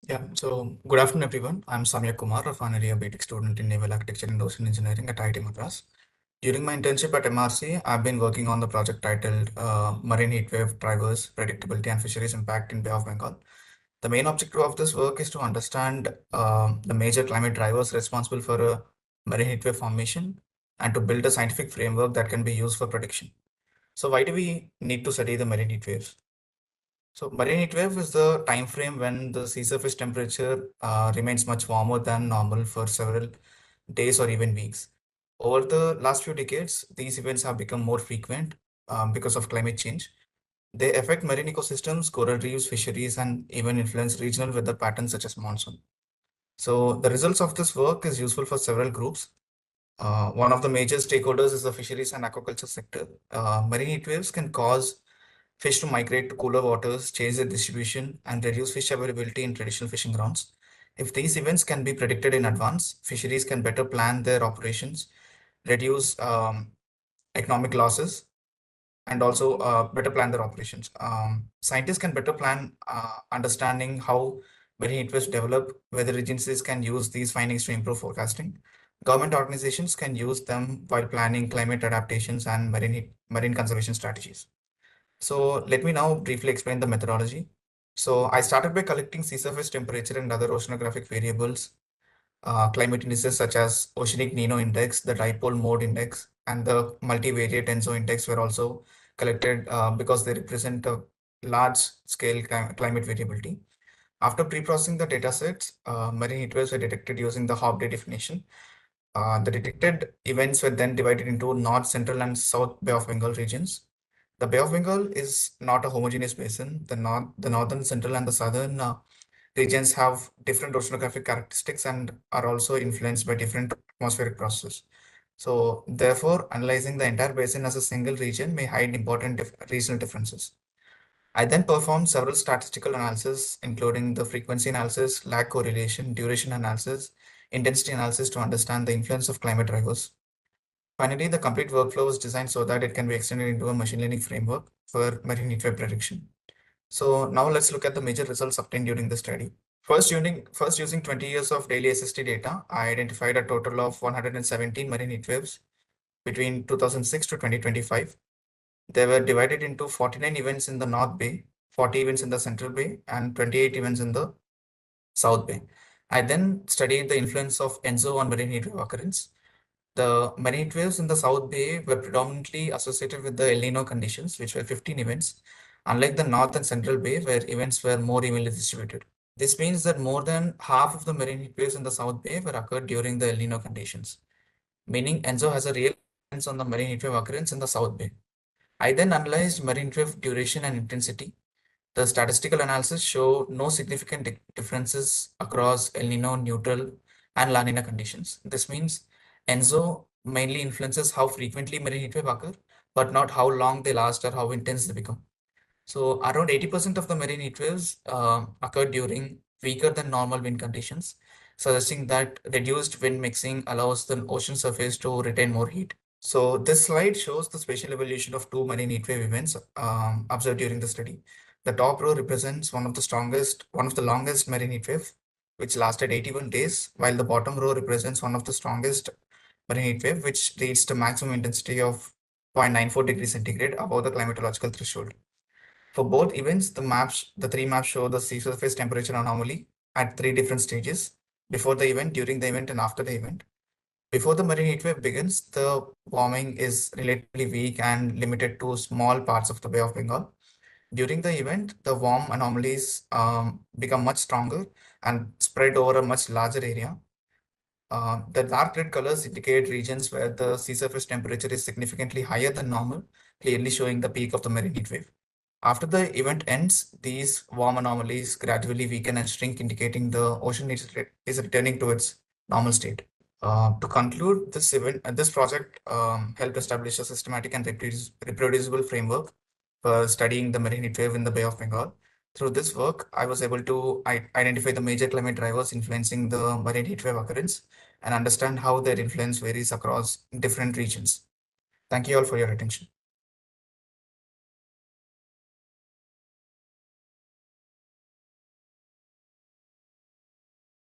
So good afternoon, everyone. I'm Samyak Kumar, a final year BTech student in Naval Architecture and Ocean Engineering at IIT Madras. During my internship at MRC, I've been working on the project titled Marine Heatwave Drivers, Predictability and Fisheries Impact in Bay of Bengal. The main objective of this work is to understand the major climate drivers responsible for a marine heatwave formation and to build a scientific framework that can be used for prediction. So why do we need to study the marine heat waves? So marine heat wave is the time frame when the sea surface temperature remains much warmer than normal for several days or even weeks. Over the last few decades, these events have become more frequent because of climate change. They affect marine ecosystems, coral reefs, fisheries, and even influence regional weather patterns such as monsoon. So the results of this work is useful for several groups. One of the major stakeholders is the fisheries and aquaculture sector. Marine heat waves can cause fish to migrate to cooler waters, change their distribution, and reduce fish availability in traditional fishing grounds. If these events can be predicted in advance, fisheries can better plan their operations, reduce economic losses, and also better plan their operations. Scientists can better plan understanding how marine heat waves develop, weather agencies can use these findings to improve forecasting. Government organizations can use them while planning climate adaptations and marine conservation strategies. So let me now briefly explain the methodology. So I started by collecting sea surface temperature and other oceanographic variables, climate indices such as Oceanic Nino Index, the Dipole Mode Index, and the Multivariate ENSO Index were also collected because they represent a large scale climate variability. After pre-processing the datasets, marine heat waves were detected using the Hobday definition. The detected events were then divided into North, Central, and South Bay of Bengal regions. The Bay of Bengal is not a homogeneous basin. The northern, central, and the southern regions have different oceanographic characteristics and are also influenced by different atmospheric processes. So, therefore, analyzing the entire basin as a single region may hide important regional differences. I then performed several statistical analysis, including the frequency analysis, lag correlation, duration analysis, intensity analysis to understand the influence of climate drivers. Finally, the complete workflow was designed so that it can be extended into a machine learning framework for marine heat wave prediction. So now let's look at the major results obtained during the study. First, using 20 years of daily SST data, I identified a total of 117 marine heat waves between 2006 to 2025. They were divided into 49 events in the North Bay, 40 events in the Central Bay, and 28 events in the South Bay. I then studied the influence of ENSO on marine heat wave occurrence. The marine heat waves in the South Bay were predominantly associated with the El Nino conditions, which were 15 events, unlike the North and Central Bay, where events were more evenly distributed. This means that more than half of the marine heat waves in the South Bay were occurred during the El Nino conditions, meaning ENSO has a real influence on the marine heat wave occurrence in the South Bay. I then analyzed marine heat wave duration and intensity. The statistical analysis show no significant differences across El Nino, neutral, and La Nina conditions. This means ENSO mainly influences how frequently marine heat wave occur, but not how long they last or how intense they become. So around 80% of the marine heat waves occur during weaker than normal wind conditions, suggesting that reduced wind mixing allows the ocean surface to retain more heat. So this slide shows the spatial evolution of two marine heat wave events observed during the study. The top row represents one of the longest marine heat wave, which lasted 81 days, while the bottom row represents one of the strongest marine heat wave, which reached a maximum intensity of 0.94 degrees centigrade above the climatological threshold. For both events, the three maps show the sea surface temperature anomaly at three different stages: before the event, during the event, and after the event. Before the marine heatwave begins, the warming is relatively weak and limited to small parts of the Bay of Bengal. During the event, the warm anomalies become much stronger and spread over a much larger area. The dark red colors indicate regions where the sea surface temperature is significantly higher than normal, clearly showing the peak of the marine heatwave. After the event ends, these warm anomalies gradually weaken and shrink, indicating the ocean is returning to its normal state. To conclude, this project helped establish a systematic and reproducible framework for studying the marine heat wave in the Bay of Bengal. Through this work, I was able to identify the major climate drivers influencing the marine heat wave occurrence and understand how their influence varies across different regions. Thank you all for your attention.